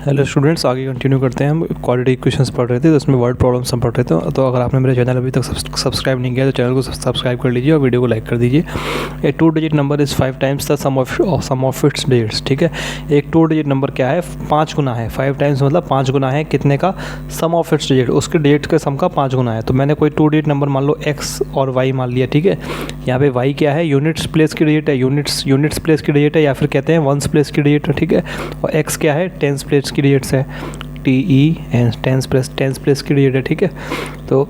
Hello students, आगे continue करते हैं। हम क्वाड्रेटिक इक्वेशंस पढ़ रहे थे, तो उसमें वर्ड प्रॉब्लम्स हम पढ़ रहे थे। तो अगर आपने मेरे चैनल अभी तक सब्सक्राइब नहीं किया तो चैनल को सब्सक्राइब कर लीजिए और वीडियो को लाइक कर दीजिए। A 2 digit number is 5 times the sum of its digits. ठीक है, एक 2 डिजिट नंबर क्या है? 5 गुना है। 5 टाइम्स मतलब 5 गुना है कितने का? सम ऑफ इट्स डिजिट, उसके डिजिट के सम का 5 गुना है। तो मैंने कोई 2 डिजिट नंबर मान लो x और y मान लिया। ठीक है, यहाँ पे y क्या है? यूनिट्स प्लेस की डिजिट है, यूनिट्स प्लेस की डिजिट है, या फिर कहते हैं वंस प्लेस की डिजिट है। ठीक है, और x क्या है? टेंस प्लेस की डिजिट्स है, टेंस प्लेस की डिजिट है। ठीक है, तो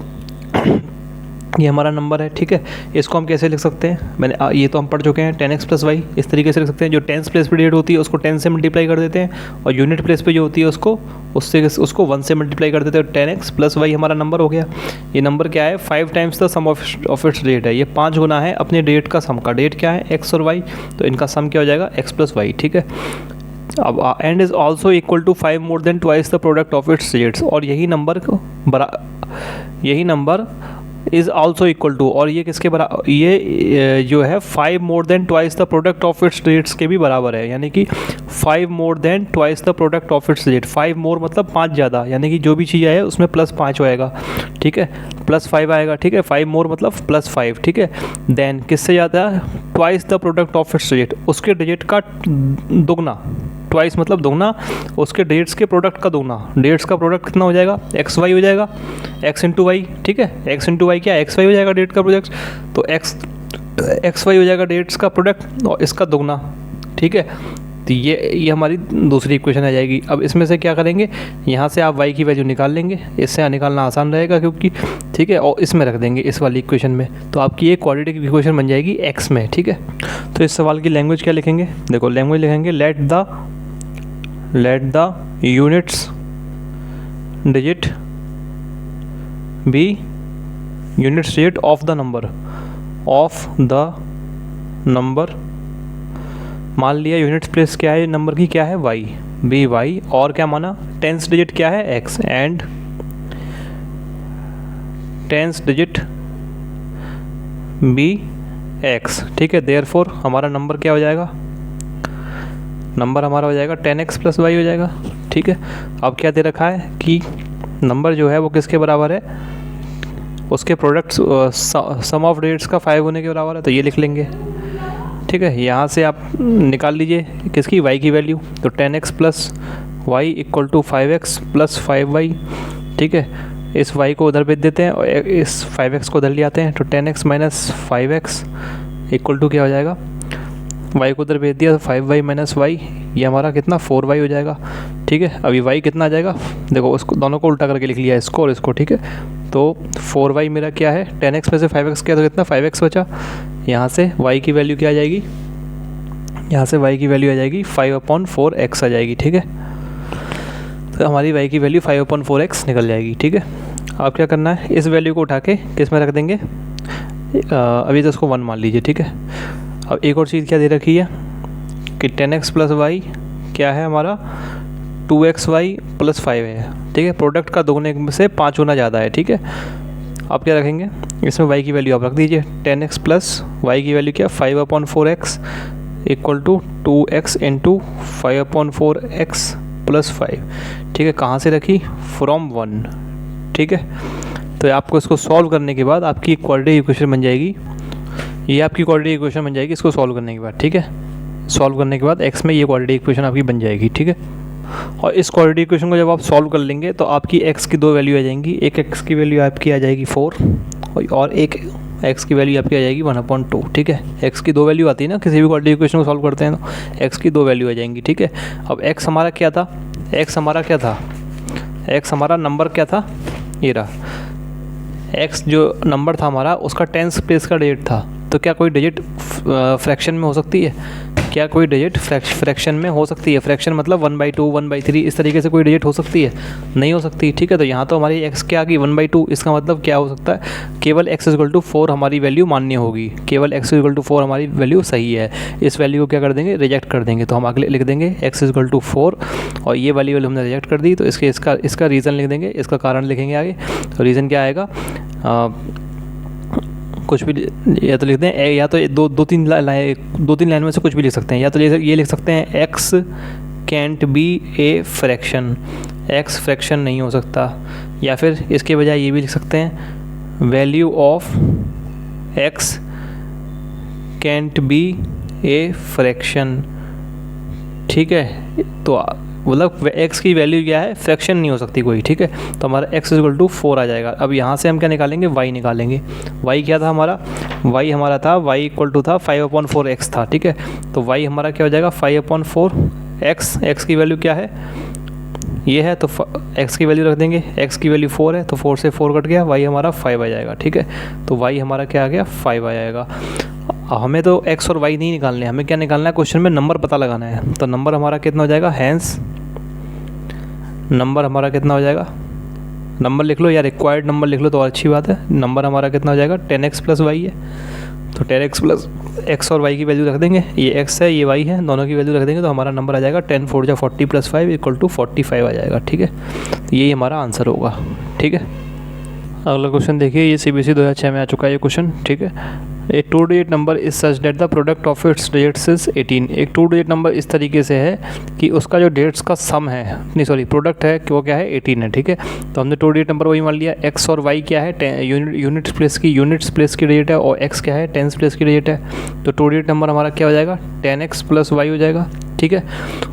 ये हमारा नंबर है। ठीक है, इसको हम कैसे लिख सकते हैं? ये तो हम पढ़ चुके हैं, 10x + y इस तरीके से लिख सकते हैं। जो टेंस प्लेस पे डिजिट होती है उसको 10 से मल्टीप्लाई कर देते हैं, और यूनिट प्लेस पे जो होती है उसको 1 से मल्टीप्लाई कर देते हैं। 10x + y हमारा नंबर हो गया। ये नंबर क्या है? 5 times the sum of its digit है। ये 5 गुना है अपने डिजिट का सम का। डिजिट क्या है? x और y, तो इनका सम क्या हो जाएगा? x + y। ठीक है, अब and is also equal to 5 more than twice the product of its digits. और यही number is also equal to, और ये किसके बराबर? ये जो है 5 more than twice the product of its digits के भी बराबर है। यानी कि 5 more than twice the product of its digit. 5 more मतलब 5 ज़्यादा, यानी कि जो भी चीज़ आए उसमें +5 आएगा। ठीक है, +5 आएगा। ठीक है, 5 मोर मतलब +5। ठीक है, देन किससे ज़्यादा? Twice the product of its digit, उसके डिजिट का दुगना। ट्वाइस मतलब दुगना, उसके डिजिट्स के प्रोडक्ट का दुगना। डिजिट्स का प्रोडक्ट कितना हो जाएगा? एक्स वाई हो जाएगा, x × y। ठीक है, x × y क्या? एक्स वाई हो जाएगा डिजिट का प्रोडक्ट, तो एक्स वाई हो जाएगा डिजिट्स का प्रोडक्ट और इसका दुगना। ठीक है, तो ये हमारी दूसरी इक्वेशन आ जाएगी। अब इसमें से क्या करेंगे? यहाँ से आप y की वैल्यू निकाल लेंगे, इससे निकालना आसान रहेगा क्योंकि ठीक है, और इसमें रख देंगे इस वाली इक्वेशन में, तो आपकी ये क्वाड्रेटिक इक्वेशन बन जाएगी x में। ठीक है, तो इस सवाल की लैंग्वेज क्या लिखेंगे? देखो, लैंग्वेज लिखेंगे let the units digit be units digit of the number. मान लिया यूनिट्स प्लेस क्या है नंबर की? क्या है? y, बी वाई, और क्या माना? टेंस डिजिट क्या है? x, and tens digit be x। ठीक है, देयरफॉर हमारा नंबर क्या हो जाएगा? नंबर हमारा हो जाएगा 10x + y हो जाएगा। ठीक है, अब क्या दे रखा है कि नंबर जो है वो किसके बराबर है? उसके प्रोडक्ट्स सम ऑफ डिजिट्स का 5 होने के बराबर है, तो ये लिख लेंगे। ठीक है, यहाँ से आप निकाल लीजिए किसकी? y की वैल्यू, तो 10x + y = 5x + 5y। ठीक है, इस y को उधर भेज देते हैं और इस 5x को उधर ले आते हैं, तो 10x - 5x = क्या हो जाएगा? y को उधर भेज दिया तो 5y - y, ये हमारा कितना? 4y हो जाएगा। ठीक है, अभी y कितना आ जाएगा? देखो, उसको दोनों को उल्टा करके लिख लिया, इसको और इसको। ठीक है, तो 4y मेरा क्या है? 10x में से 5x किया तो कितना? 5x बचा। यहाँ से y की वैल्यू क्या आ जाएगी? यहाँ से y की वैल्यू आ जाएगी 5/4x आ जाएगी। ठीक है, तो हमारी y की वैल्यू 5/4x निकल जाएगी। ठीक है, अब क्या करना है? इस वैल्यू को उठा के किस में रख देंगे? अभी तो इसको 1 मान लीजिए। ठीक है, अब एक और चीज़ क्या दे रखी है कि 10x + y क्या है हमारा? 2xy + 5 है। ठीक है, प्रोडक्ट का दोगुने से 5 गुना ज़्यादा है। ठीक है, अब क्या रखेंगे? इसमें y की वैल्यू आप रख दीजिए। 10x + y की वैल्यू क्या? 5/4x = 2x × 5/4x + 5। ठीक है, कहाँ से रखी? फ्रॉम 1। ठीक है, तो आपको इसको सॉल्व करने के बाद आपकी क्वाड्रेटिक इक्वेशन बन जाएगी। ये आपकी क्वाड्रेटिक इक्वेशन बन जाएगी इसको सॉल्व करने के बाद। ठीक है, सॉल्व करने के बाद x में ये क्वाड्रेटिक इक्वेशन आपकी बन जाएगी। ठीक है, और इस क्वाड्रेटिक इक्वेशन को जब आप सॉल्व कर लेंगे तो आपकी x की 2 वैल्यू आ जाएंगी। एक x की वैल्यू आपकी आ जाएगी 4, और एक x की वैल्यू आपकी आ जाएगी 1/2। ठीक है, x की 2 वैल्यू आती है ना, किसी भी क्वाड्रेटिक इक्वेशन को सॉल्व करते हैं तो x की 2 वैल्यू आ जाएंगी। ठीक है, अब x हमारा क्या था? x हमारा नंबर क्या था? ये रहा x, जो नंबर था हमारा उसका टेंस प्लेस का डिजिट था। तो क्या कोई डिजिट फ्रैक्शन में हो सकती है? क्या कोई डिजिट फ्रैक्शन में हो सकती है? फ्रैक्शन मतलब 1/2, 1/3 इस तरीके से कोई डिजिट हो सकती है? नहीं हो सकती। ठीक है, तो यहाँ तो हमारी x क्या आ गई? 1/2। इसका मतलब क्या हो सकता है? केवल x = 4 हमारी वैल्यू मान्य होगी। केवल x = 4 हमारी वैल्यू सही है। इस वैल्यू को क्या कर देंगे? रिजेक्ट कर देंगे। तो हम आगे लिख देंगे x = 4, और ये वाली वैल्यू हमने रिजेक्ट कर दी, तो इसका रीज़न लिख देंगे, इसका कारण लिखेंगे आगे। तो रीज़न क्या आएगा? कुछ भी या तो लिख दें, या तो दो तीन लाइन में से कुछ भी लिख सकते हैं। या तो ये लिख सकते हैं x cantt be a fraction, x fraction नहीं हो सकता। या फिर इसके बजाय ये भी लिख सकते हैं value of x cantt be a fraction, ठीक है। तो मतलब x की वैल्यू क्या है, फ्रैक्शन नहीं हो सकती कोई, ठीक है। तो हमारा x इक्वल टू 4 आ जाएगा। अब यहाँ से हम क्या निकालेंगे, y निकालेंगे। y क्या था हमारा, y हमारा था y इक्वल टू था 5/4x था, ठीक है। तो y हमारा क्या हो जाएगा 5/4x, x की वैल्यू क्या है ये है, तो x की वैल्यू रख देंगे, x की वैल्यू 4 है तो 4 से 4 कट गया, y हमारा 5 आ जाएगा, ठीक है। तो y हमारा क्या आ गया 5 आ जाएगा। हमें तो x और y नहीं निकालने, हमें क्या निकालना है, क्वेश्चन में नंबर पता लगाना है। तो नंबर हमारा कितना हो जाएगा, हैंस नंबर हमारा कितना हो जाएगा, नंबर लिख लो या रिक्वायर्ड नंबर लिख लो तो और अच्छी बात है। नंबर हमारा कितना हो जाएगा 10x प्लस वाई है, तो 10x प्लस x और y की वैल्यू रख देंगे, ये x है ये y है, दोनों की वैल्यू रख देंगे तो हमारा नंबर आ जाएगा 10 4 जा 40 प्लस 5 इक्वल टू 45 आ जाएगा, ठीक है। तो यही हमारा आंसर होगा, ठीक है। अगला क्वेश्चन देखिए, ये CBSE 2006 में आ चुका है ये क्वेश्चन, ठीक है। A 2 digit number is such that the product of its digits is 18। एक 2 डिजिट नंबर इस तरीके से है कि उसका जो डिजिट्स का सम है, नहीं सॉरी प्रोडक्ट है कि वो क्या है 18 है, ठीक है। तो हमने 2 डिजिट नंबर वही मान लिया, x और y क्या है यूनिट्स प्लेस की डिजिट है और x क्या है टेंस प्लेस की डिजिट है। तो 2 डिजिट नंबर हमारा क्या हो जाएगा 10x प्लस y हो जाएगा, ठीक है।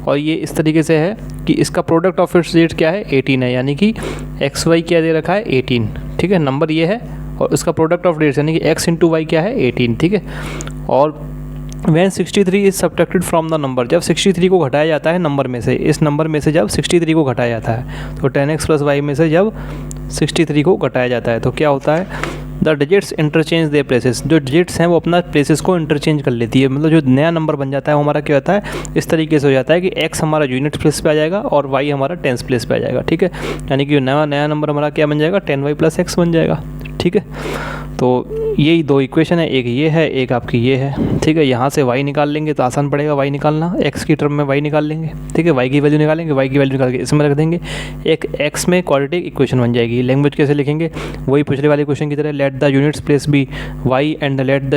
और ये इस तरीके से है कि इसका प्रोडक्ट ऑफ इट्स डिजिट क्या है 18 है, यानी कि एक्स वाई क्या दे रखा है 18, ठीक है। नंबर ये है और इसका प्रोडक्ट ऑफ डिजिट्स यानी कि x इंटू वाई क्या है 18, ठीक है। और when 63 is subtracted from the number, जब 63 को घटाया जाता है नंबर में से, इस नंबर में से जब 63 को घटाया जाता है, तो 10x प्लस वाई में से जब 63 को घटाया जाता है तो क्या होता है, the digits interchange they places, जो डिजिट्स हैं वो अपना प्लेसेस को इंटरचेंज कर लेती है। मतलब जो नया नंबर बन जाता है वो हमारा क्या होता है इस तरीके से हो जाता है कि x हमारा यूनिट प्लेस पे आ जाएगा और y हमारा टेंस प्लेस पे आ जाएगा, ठीक है। यानी कि नया नंबर हमारा क्या बन जाएगा 10y प्लस x बन जाएगा, ठीक है। तो यही दो इक्वेशन है, एक ये है एक आपकी ये है, ठीक है। यहाँ से y निकाल लेंगे तो आसान पड़ेगा y निकालना, x की टर्म में y निकाल लेंगे, ठीक है। y की वैल्यू निकालेंगे, y की वैल्यू निकाल के इसमें रख देंगे, एक x में क्वाड्रेटिक इक्वेशन बन जाएगी। लैंग्वेज कैसे लिखेंगे, वही पिछले वाले क्वेश्चन की तरह, let the units place be y and let the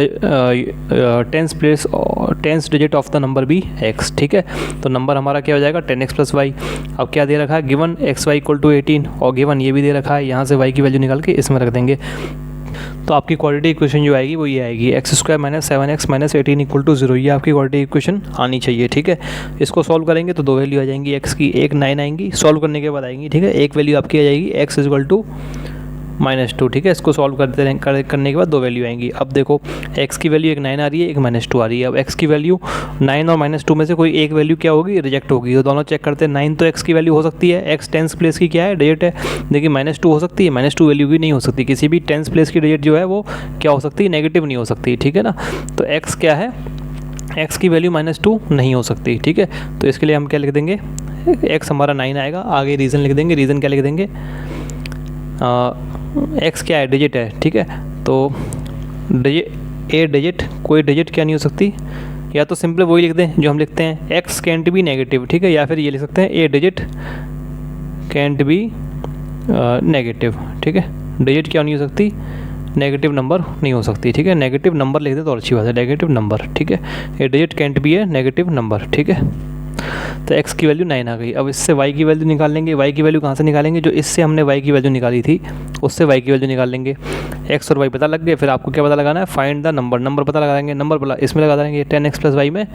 tens digit of the number be x, ठीक है। तो नंबर हमारा क्या हो जाएगा 10x प्लस वाई। अब क्या दे रखा है, given x y equal to 18 और गिवन ये भी दे रखा है, यहाँ से y की वैल्यू निकाल के इसमें रख देंगे। तो आपकी क्वाड्रेटिक इक्वेशन जो आएगी वो ये आएगी, x square minus 7x minus 18 equal to 0, ये आपकी क्वाड्रेटिक इक्वेशन आनी चाहिए, ठीक है। इसको सॉल्व करेंगे तो दो वैल्यू आ जाएंगी एक्स की, एक 9 आएंगी सॉल्व करने के बाद आएंगी, ठीक है। एक वैल्यू आपकी आ जाएगी एक्स इक्वल टू -2, ठीक है। इसको सॉल्व करने के बाद दो वैल्यू आएंगी। अब देखो x की वैल्यू एक 9 आ रही है, एक -2 आ रही है। अब x की वैल्यू 9 और -2 में से कोई एक वैल्यू क्या होगी, रिजेक्ट होगी। तो दोनों चेक करते हैं, 9 तो x की वैल्यू हो सकती है, x टेंस प्लेस की क्या है डिजिट है, देखिए -2 हो सकती है, -2 वैल्यू भी नहीं हो सकती, किसी भी टेंस प्लेस की डिजिट जो है वो क्या हो सकती है, नेगेटिव नहीं हो सकती, ठीक है ना। तो x क्या है, x की वैल्यू -2 नहीं हो सकती, ठीक है। तो इसके लिए हम क्या लिख देंगे, x हमारा 9 आएगा, आगे रीज़न लिख देंगे, रीज़न क्या लिख देंगे, x क्या है डिजिट है, ठीक है। तो डिजिट कोई डिजिट क्या नहीं हो सकती, या तो सिंपल वही लिख दें जो हम लिखते हैं x कैंट बी नेगेटिव, ठीक है। या फिर ये लिख सकते हैं ए डिजिट कैंट बी नेगेटिव, ठीक है। डिजिट क्या नहीं हो सकती, नेगेटिव नंबर नहीं हो सकती, ठीक है। नेगेटिव नंबर लिख दे तो अच्छी बात है, नेगेटिव नंबर, ठीक है। ए डिजिट कैंट बी है नेगेटिव नंबर, ठीक है। तो x की वैल्यू 9 आ गई। अब इससे y की वैल्यू निकाल लेंगे, y की वैल्यू कहाँ से निकालेंगे, जो इससे हमने y की वैल्यू निकाली थी उससे y की वैल्यू निकाल लेंगे। x और y पता लग गए, फिर आपको क्या पता लगाना है, फाइंड द नंबर, नंबर पता लगा देंगे, नंबर इसमें लगा देंगे 10x प्लस वाई में,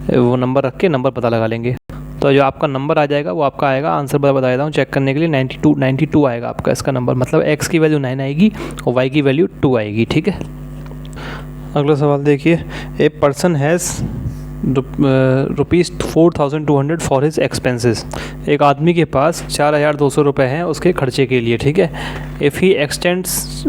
वो नंबर रख के नंबर पता लगा लेंगे। तो जो आपका नंबर आ जाएगा वो आपका आएगा, आंसर बता देता हूँ चेक करने के लिए, 92 आएगा आपका इसका नंबर, मतलब x की वैल्यू 9 आएगी और y की वैल्यू 2 आएगी, ठीक है। अगला सवाल देखिए, a person has ₹4,200 for his expenses, एक आदमी के पास 4,200 रुपये हैं उसके खर्चे के लिए, ठीक है। इफ़ ही एक्सटेंड्स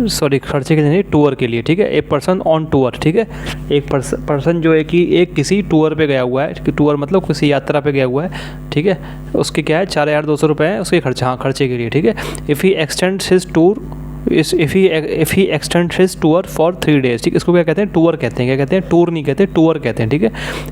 खर्चे के लिए नहीं, टूर के लिए, ठीक है। ए पर्सन ऑन टूर, ठीक है। एक पर्सन जो है कि एक किसी टूर पे गया हुआ है, कि टूर मतलब किसी यात्रा पे गया हुआ है, ठीक है। उसके क्या है 4,200 रुपये हैं उसके खर्चे के लिए, ठीक है। If he x tends his tour if he extend his tour for 3 days, ठीक है। इसको क्या कहते हैं, टूर कहते हैं, क्या कहते हैं, टूर नहीं कहते, टूर कहते हैं, ठीक है।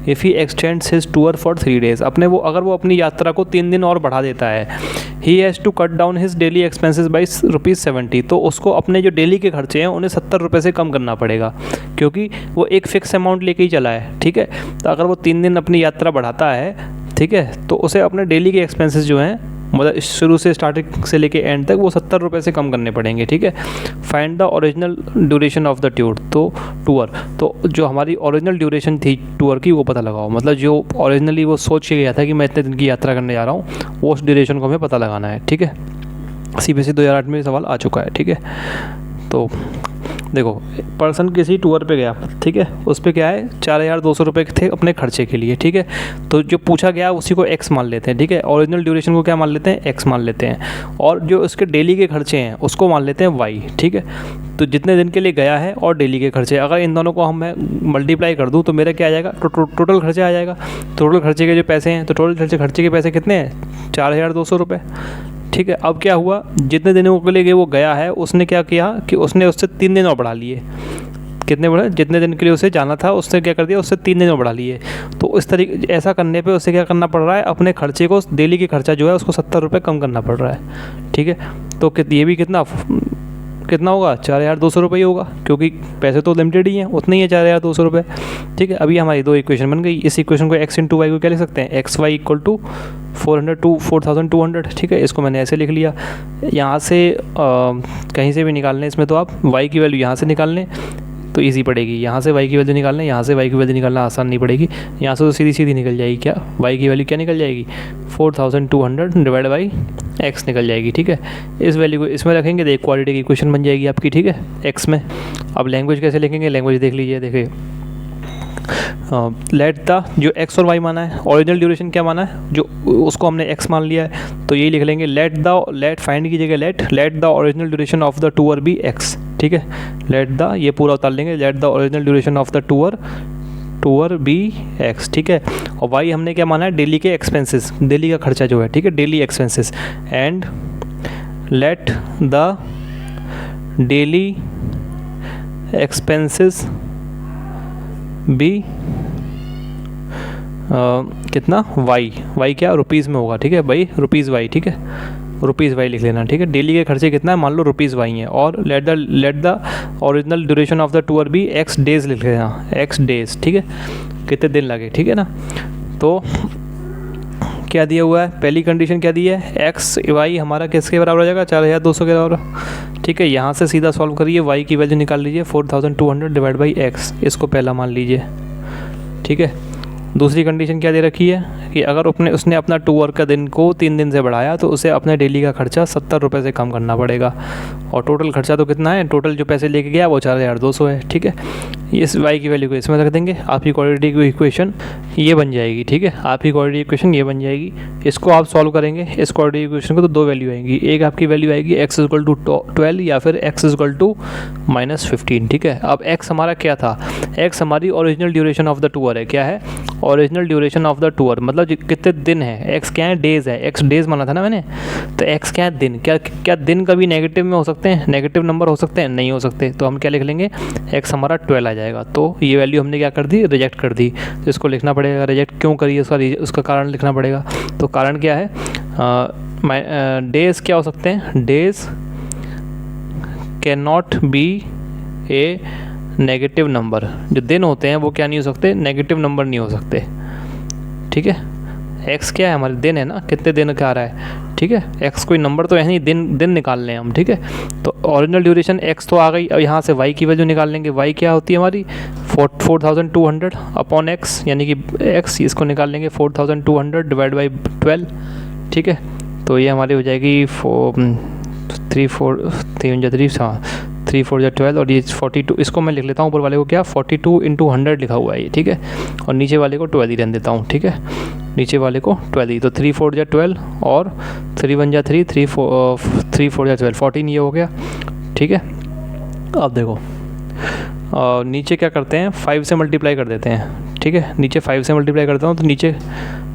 If he x tends his tour for 3 days, अगर वो अपनी यात्रा को 3 दिन और बढ़ा देता है, he has to cut down his daily expenses by ₹70, तो उसको अपने जो डेली के खर्चे हैं उन्हें 70 रुपये से कम करना पड़ेगा, क्योंकि वो एक फ़िक्स अमाउंट लेके ही चला है, ठीक है। तो अगर वो 3 दिन अपनी यात्रा बढ़ाता है ठीक है, तो उसे अपने डेली के एक्सपेंसेस जो हैं, मतलब शुरू से स्टार्टिंग से लेके एंड तक, वो 70 रुपये से कम करने पड़ेंगे। ठीक है, find the original duration of the tour, तो जो हमारी ओरिजिनल ड्यूरेशन थी टूर की वो पता लगाओ, मतलब जो ओरिजिनली वो सोच के गया था कि मैं इतने दिन की यात्रा करने जा रहा हूँ, वो उस ड्यूरेशन को हमें पता लगाना है। ठीक है, CBSE 2008 में सवाल आ चुका है। ठीक है, तो देखो पर्सन किसी टूर पे गया, ठीक है, उस पर क्या है 4200 रुपये थे अपने खर्चे के लिए। ठीक है, तो जो पूछा गया उसी को x मान लेते हैं। ठीक है, ओरिजिनल ड्यूरेशन को क्या मान लेते हैं, x मान लेते हैं, और जो उसके डेली के खर्चे हैं उसको मान लेते हैं y। ठीक है, तो जितने दिन के लिए गया है और डेली के खर्चे, अगर इन दोनों को मैं मल्टीप्लाई कर दूँ तो मेरा क्या आ जाएगा, टोटल खर्चा आ जाएगा। टोटल खर्चे के जो पैसे हैं, तो टोटल खर्चे के पैसे कितने हैं, 4200 रुपये। ठीक है, अब क्या हुआ, जितने दिनों के लिए वो गया है उसने क्या किया कि उसने उससे 3 दिन और बढ़ा लिए। कितने बढ़े, जितने दिन के लिए उसे जाना था उसने क्या कर दिया, उससे 3 दिन और बढ़ा लिए। तो इस तरीके ऐसा करने पे उसे क्या करना पड़ रहा है, अपने खर्चे को, डेली की खर्चा जो है उसको 70 रुपये कम करना पड़ रहा है। ठीक है, तो ये भी कितना होगा, 4200 रुपये होगा, क्योंकि पैसे तो लिमिटेड ही हैं, उतने ही है 4200 रुपये। ठीक है, अभी हमारी 2 इक्वेशन बन गई। इस इक्वेशन को x इंटू वाई को क्या लिख सकते हैं, xy इक्वल टू 4200। ठीक है, इसको मैंने ऐसे लिख लिया। यहाँ से कहीं से भी निकालने इसमें, तो आप y की वैल्यू यहाँ से निकाल लें तो इजी पड़ेगी, यहाँ से y की वैल्यू निकालना, यहाँ से y की वैल्यू निकालना आसान नहीं पड़ेगी। यहाँ से तो सीधी सीधी निकल जाएगी, क्या y की वैल्यू क्या निकल जाएगी, 4200 डिवाइड बाई x निकल जाएगी। ठीक है, इस वैल्यू को इसमें रखेंगे तो एक क्वालिटी की इक्वेशन बन जाएगी आपकी। ठीक है, x में। अब लैंग्वेज कैसे लिखेंगे, लैंग्वेज देख लीजिए। देखिए लेट द, जो x और y माना है, ओरिजिनल ड्यूरेशन क्या माना है, जो उसको हमने x मान लिया है, तो यही लिख लेंगे लेट फाइंड की जगह let the original duration of the tour be x। ठीक है, लेट द, ये पूरा उतार लेंगे, let the original duration of the tour be x। ठीक है, और y हमने क्या माना है, डेली के एक्सपेंसेस, डेली का खर्चा जो है। ठीक है, daily expenses, and let the daily expenses be कितना, y क्या रुपीज़ में होगा। ठीक है भाई, रुपीज़ y। ठीक है, रुपीज़ y लिख लेना। ठीक है, डेली के खर्चे कितना है, मान लो रुपीज़ y है, और late the original duration of the tour भी x डेज़ लिख लेना, x डेज़। ठीक है, कितने दिन लगे। ठीक है ना, तो क्या दिया हुआ है, पहली कंडीशन क्या दी है, x y हमारा किसके बराबर हो जाएगा, 4200 के बराबर। ठीक है, यहाँ से सीधा सॉल्व करिए, y की वैल्यू निकाल लीजिए 4200 डिवाइड बाई x, इसको पहला मान लीजिए। ठीक है, दूसरी कंडीशन क्या दे रखी है कि अगर उसने अपना टूर का दिन को 3 दिन से बढ़ाया तो उसे अपने डेली का खर्चा 70 रुपये से कम करना पड़ेगा, और टोटल खर्चा तो कितना है, टोटल जो पैसे लेके गया वो 4200 है। ठीक है, इस y की वैल्यू को इसमें रख देंगे, आपकी क्वाड्रेटिक की इक्वेशन ये बन जाएगी। ठीक है, आपकी क्वाड्रेटिक इक्वेशन ये बन जाएगी। इसको आप सॉल्व करेंगे, इस क्वाड्रेटिक इक्वेशन को, तो 2 वैल्यू आएंगी। एक आपकी वैल्यू आएगी x इक्वल टू 12 या फिर x इक्वल टू -15। ठीक है, अब x हमारा क्या था, x हमारी original duration of the tour है। क्या है, original duration of the tour, मतलब कितने दिन है, x क्या है, डेज़ है, x डेज़ माना था ना मैंने, तो x क्या है, दिन। क्या दिन कभी नेगेटिव में हो सकते हैं, नेगेटिव नंबर हो सकते हैं, नहीं हो सकते, तो हम क्या लिख लेंगे, x हमारा 12 आ जाएगा। तो ये वैल्यू हमने क्या कर दी, रिजेक्ट कर दी, तो इसको लिखना पड़ेगा, रिजेक्ट क्यों करिए, उसका कारण लिखना पड़ेगा। तो कारण क्या है, डेज़ क्या हो सकते हैं, days can not be a negative number, जो दिन होते हैं वो क्या नहीं हो सकते, नेगेटिव नंबर नहीं हो सकते। ठीक है, x क्या है, हमारे दिन है ना, कितने दिन का आ रहा है। ठीक है, x कोई नंबर तो है नहीं, दिन निकाल लें हम। ठीक है, तो ओरिजिनल ड्यूरेशन x तो आ गई, अब यहाँ से y की वैल्यू निकाल लेंगे। y क्या होती है हमारी, 4200 अपॉन x, यानी कि x, इसको निकाल लेंगे 4200 डिवाइड बाई 12। ठीक है, तो ये हमारी हो जाएगी 3 4 या 12, और ये 42, इसको मैं लिख लेता हूँ ऊपर वाले को क्या, 42 इंटू 100 लिखा हुआ है ये। ठीक है, और नीचे वाले को 12 ही रहने देता हूँ। ठीक है, नीचे वाले को 12 ही, तो 3 4 या 12 और 3 1 या 3 3 4 या 12, 14 ये हो गया। ठीक है, अब देखो नीचे क्या करते हैं, 5 से मल्टीप्लाई कर देते हैं। ठीक है, नीचे 5 से मल्टीप्लाई करता हूँ, तो नीचे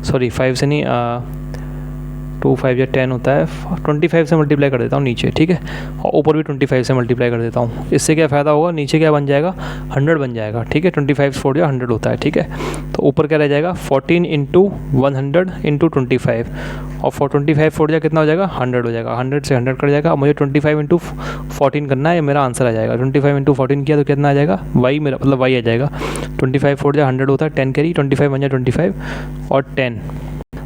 5 से नहीं, 2 5 या 10 होता है, 25 से मल्टीप्लाई कर देता हूँ नीचे। ठीक है, और ऊपर भी 25 से मल्टीप्लाई कर देता हूँ। इससे क्या फ़ायदा होगा, नीचे क्या बन जाएगा, 100 बन जाएगा। ठीक है, 25 4 या 100 होता है। ठीक है, तो ऊपर क्या रह जाएगा, 14 इंटू 100 इंटू 25, और 25 4 या कितना हो जाएगा, 100 हो जाएगा, 100 से 100 कट जाएगा। मुझे 25 इंटू 14 करना है, मेरा आंसर आ जाएगा। 25 इंटू 14 किया तो कितना आ जाएगा, y, मेरा मतलब y आ जाएगा। 25 4 या 100 होता है, 10 कैरी, 25 1 या 25 और 10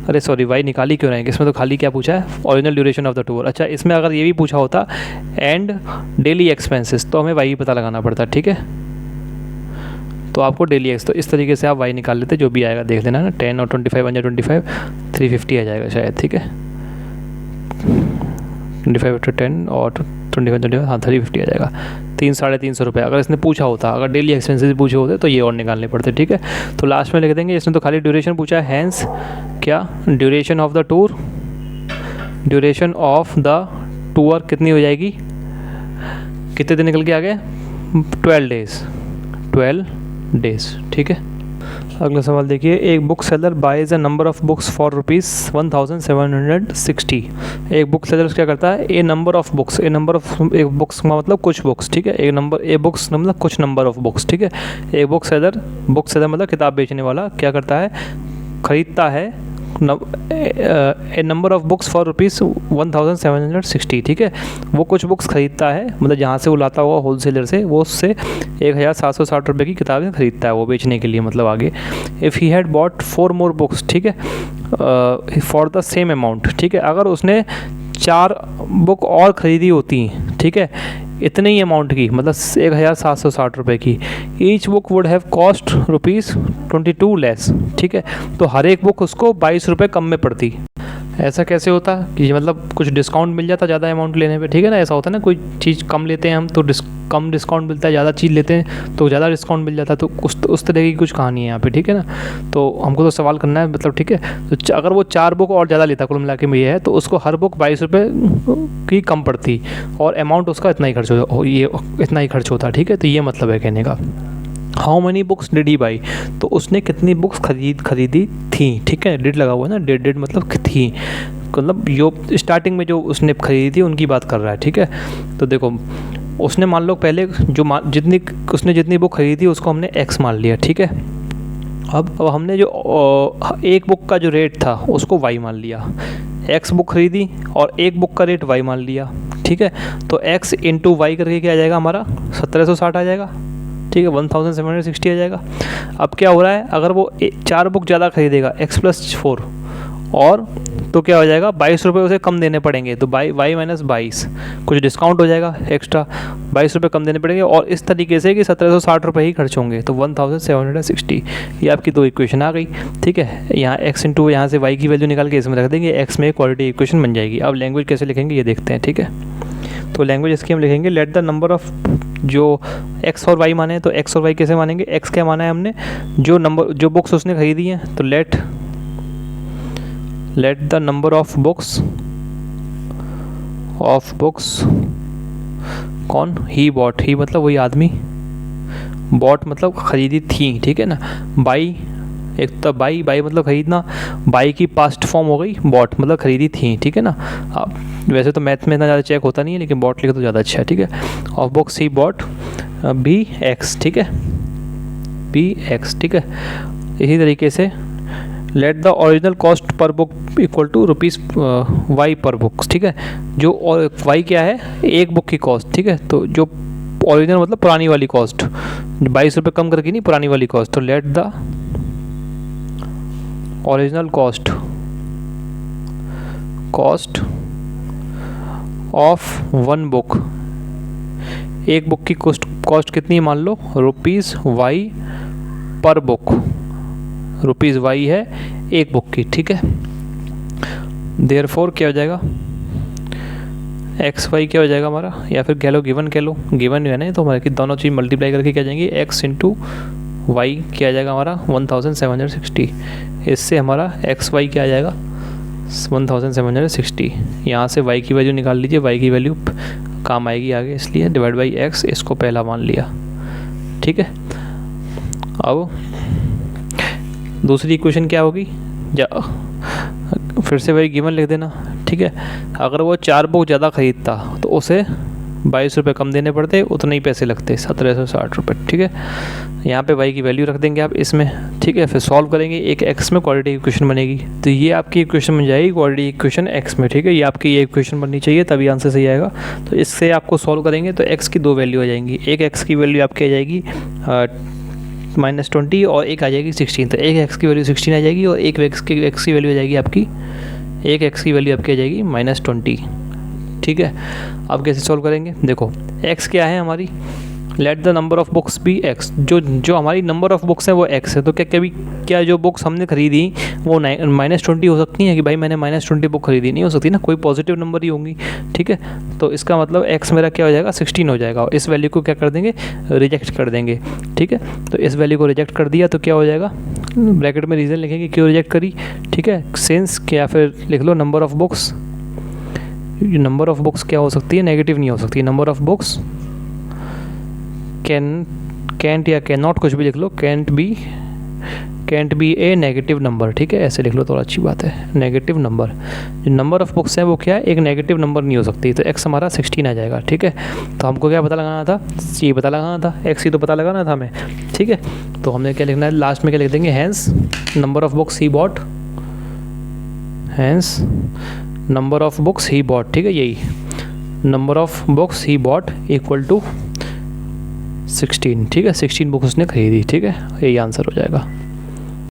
अरे सॉरी, वाई निकाली क्यों रहेंगे, इसमें तो खाली क्या पूछा है, original duration of the tour. अच्छा, इसमें अगर ये भी पूछा होता एंड डेली एक्सपेंसेस तो हमें वाई पता लगाना पड़ता, ठीक है। तो आपको डेली एक्स, तो इस तरीके से आप वाई निकाल लेते, जो भी आएगा देख लेना ना, 10 और 25 बन जाए 25, 350 आ जाएगा शायद, ठीक है। 25 × 10 और 25, हाँ 350 आ जाएगा, 300-350 रुपये। अगर इसने पूछा होता, अगर डेली एक्सपेंसेस पूछे होते तो ये और निकालने पड़ते, ठीक है। तो लास्ट में लिख देंगे, इसने तो खाली ड्यूरेशन पूछा है, हैंस क्या duration of the tour, duration of the tour कितनी हो जाएगी, कितने दिन निकल के आ गए, 12 डेज, ठीक है। अगला सवाल देखिए, एक book seller buys a number of books for ₹1760। एक बुक सेलर क्या करता है, ए नंबर ऑफ बुक्स, एक बुक्स का मतलब कुछ बुक्स, ठीक है। ए बुक्स मतलब कुछ नंबर ऑफ बुक्स, ठीक है। एक बुक सेलर मतलब किताब बेचने वाला क्या करता है, खरीदता है a number of books for ₹1760, ठीक है। वो कुछ बुक्स खरीदता है, मतलब जहाँ से वो लाता हुआ होलसेलर से, वो उससे 1760 रुपये की किताबें खरीदता है वो बेचने के लिए, मतलब आगे। If he had bought 4 more books, ठीक है, फॉर द सेम अमाउंट, ठीक है। अगर उसने 4 बुक और ख़रीदी होती, ठीक है, इतने ही अमाउंट की, मतलब 1760 रुपये की, each book would have cost ₹22 less, ठीक है। तो हर एक बुक उसको 22 रुपये कम में पड़ती। ऐसा कैसे होता कि मतलब कुछ डिस्काउंट मिल जाता ज़्यादा अमाउंट लेने पे, ठीक है ना। ऐसा होता है ना, कोई चीज़ कम लेते हैं हम तो कम डिस्काउंट मिलता है, ज़्यादा चीज़ लेते हैं तो ज़्यादा डिस्काउंट मिल जाता है। तो उस तरह की कुछ कहानी है यहाँ पे, ठीक है ना। तो हमको तो सवाल करना है, मतलब ठीक है। तो अगर वो 4 बुक और ज़्यादा लेता, कुल मिला के में ये है, तो उसको हर बुक 22 रुपये की कम पड़ती और अमाउंट उसका इतना ही खर्च होता, ठीक है। तो ये मतलब है कहने का। How many books did he by, तो उसने कितनी बुक्स खरीदी थी, ठीक है। डिड लगा हुआ है ना, डिड मतलब थी, मतलब जो स्टार्टिंग में जो उसने खरीदी थी उनकी बात कर रहा है, ठीक है। तो देखो, उसने मान लो पहले जितनी बुक खरीदी उसको हमने एक्स मान लिया, ठीक है। अब हमने जो एक बुक का जो रेट था उसको वाई मान लिया, एक्स बुक खरीदी और एक बुक का रेट वाई मान लिया, ठीक है। तो एक्स इंटू वाई करके क्या आ जाएगा हमारा, 1760 आ जाएगा, ठीक है, 1760 आ जाएगा। अब क्या हो रहा है, अगर वो 4 बुक ज़्यादा खरीदेगा x+4 और तो क्या हो जाएगा, 22 रुपये उसे कम देने पड़ेंगे, तो वाई -22 कुछ डिस्काउंट हो जाएगा एक्स्ट्रा, 22 रुपये कम देने पड़ेंगे और इस तरीके से कि 1760 रुपये ही खर्च होंगे, तो 1760। ये आपकी 2 इक्वेशन आ गई, ठीक है। यहाँ x इंटू यहाँ से y की वैल्यू निकाल के इसमें रख देंगे, x में क्वालिटी इक्वेशन बन जाएगी। अब लैंग्वेज कैसे लिखेंगे ये देखते हैं, ठीक है। तो लैंग्वेज इसकी हम लिखेंगे, लेट द नंबर ऑफ, जो x और y माने, तो x और y कैसे मानेंगे, x क्या माना है हमने, जो बुक्स उसने खरीदी हैं, तो late the number of books कौन, ही बॉट, ही मतलब वही आदमी, बॉट मतलब खरीदी थी, ठीक है ना। बाई, एक तो बाई मतलब खरीदना, बाई की पास्ट फॉर्म हो गई बॉट, मतलब खरीदी थी, ठीक है ना। अब वैसे तो मैथ में इतना ज़्यादा चेक होता नहीं है, लेकिन बॉट लिखे तो ज़्यादा अच्छा है, ठीक है। Of books he bought be x, ठीक है, बी एक्स, ठीक है। इसी तरीके से let the original cost per book equal to ₹वाई पर बुक्स, ठीक है। जो और वाई क्या है, एक बुक की कॉस्ट, ठीक है। तो जो ओरिजिनल मतलब पुरानी वाली कॉस्ट, 22 रुपये कम करके नहीं, पुरानी वाली कॉस्ट, तो late the original cost of 1 book, एक बुक की कॉस्ट कितनी मान लो, ₹वाई पर बुक, ₹वाई है एक बुक की, ठीक है। देयरफॉर क्या हो जाएगा, XY क्या हो जाएगा हमारा, या फिर कह लो गिवन है ना, तो हमारे की दोनों चीज़ मल्टीप्लाई करके क्या जाएंगी, x इंटू वाई क्या आ जाएगा हमारा 1760, इससे हमारा XY क्या आ जाएगा 1760। यहाँ से y की वैल्यू निकाल लीजिए, y की वैल्यू काम आएगी आगे, इसलिए डिवाइड बाई x, इसको पहला मान लिया, ठीक है। अब दूसरी इक्वेशन क्या होगी, फिर से वही गिवन लिख देना, ठीक है। अगर वो 4 बुक ज़्यादा ख़रीदता तो उसे 22 रुपये कम देने पड़ते, उतने ही पैसे लगते, 1760 रुपये, ठीक है। यहाँ पे y की वैल्यू रख देंगे आप इसमें, ठीक है। फिर सॉल्व करेंगे, एक x में क्वाड्रेटिक इक्वेशन बनेगी, तो ये आपकी इक्वेशन बन जाएगी क्वाड्रेटिक इक्वेशन x में, ठीक है। ये आपकी ये इक्वेशन बननी चाहिए, तभी आंसर सही आएगा। तो इससे आपको सॉल्व करेंगे तो x की 2 वैल्यू आ जाएंगी, एक x की वैल्यू आपकी आ जाएगी -20 और एक आ जाएगी 16। तो एक एक्स की वैल्यू 16 आ जाएगी और एक एक्स की वैल्यू आ जाएगी आपकी, एक एक्स की वैल्यू आपकी आ जाएगी -20। ठीक है, अब कैसे सॉल्व करेंगे? देखो एक्स क्या है हमारी, let the number of books be x, जो हमारी नंबर ऑफ़ बुक्स है वो एक्स है। तो क्या जो बुक्स हमने खरीदी वो -20 हो सकती हैं कि भाई मैंने -20 बुक खरीदी? नहीं हो सकती ना, कोई पॉजिटिव नंबर ही होंगी। ठीक है, तो इसका मतलब एक्स मेरा क्या हो जाएगा, 16 हो जाएगा। और इस वैल्यू को क्या कर देंगे, रिजेक्ट कर देंगे। ठीक है, तो इस वैल्यू को रिजेक्ट कर दिया तो क्या हो जाएगा, ब्रैकेट में रीज़न लिखेंगे क्यों रिजेक्ट करी। ठीक है, सिंस, या फिर लिख लो number of books. Number of books क्या हो सकती है, नेगेटिव नहीं हो सकती। नंबर ऑफ़ बुक्स कैंट या कैन नॉट, कुछ भी लिख लो, can't be a negative number. ठीक है, ऐसे लिख लो, थोड़ा अच्छी बात है, नेगेटिव नंबर। जो नंबर ऑफ़ बुक्स है वो क्या है, एक नेगेटिव नंबर नहीं हो सकती। तो एक्स हमारा 16 आ जाएगा। ठीक है, तो हमको क्या पता लगाना था, ये पता लगाना था, एक्स ही तो पता लगाना था हमें। ठीक है, तो हमने क्या लिखना है, लास्ट में क्या लिख देंगे, hence number of books he bought, hence number of books he bought. ठीक है, यही number of books he bought equal to 16। ठीक है, 16 बुक उसने खरीदी। ठीक है, यही आंसर हो जाएगा।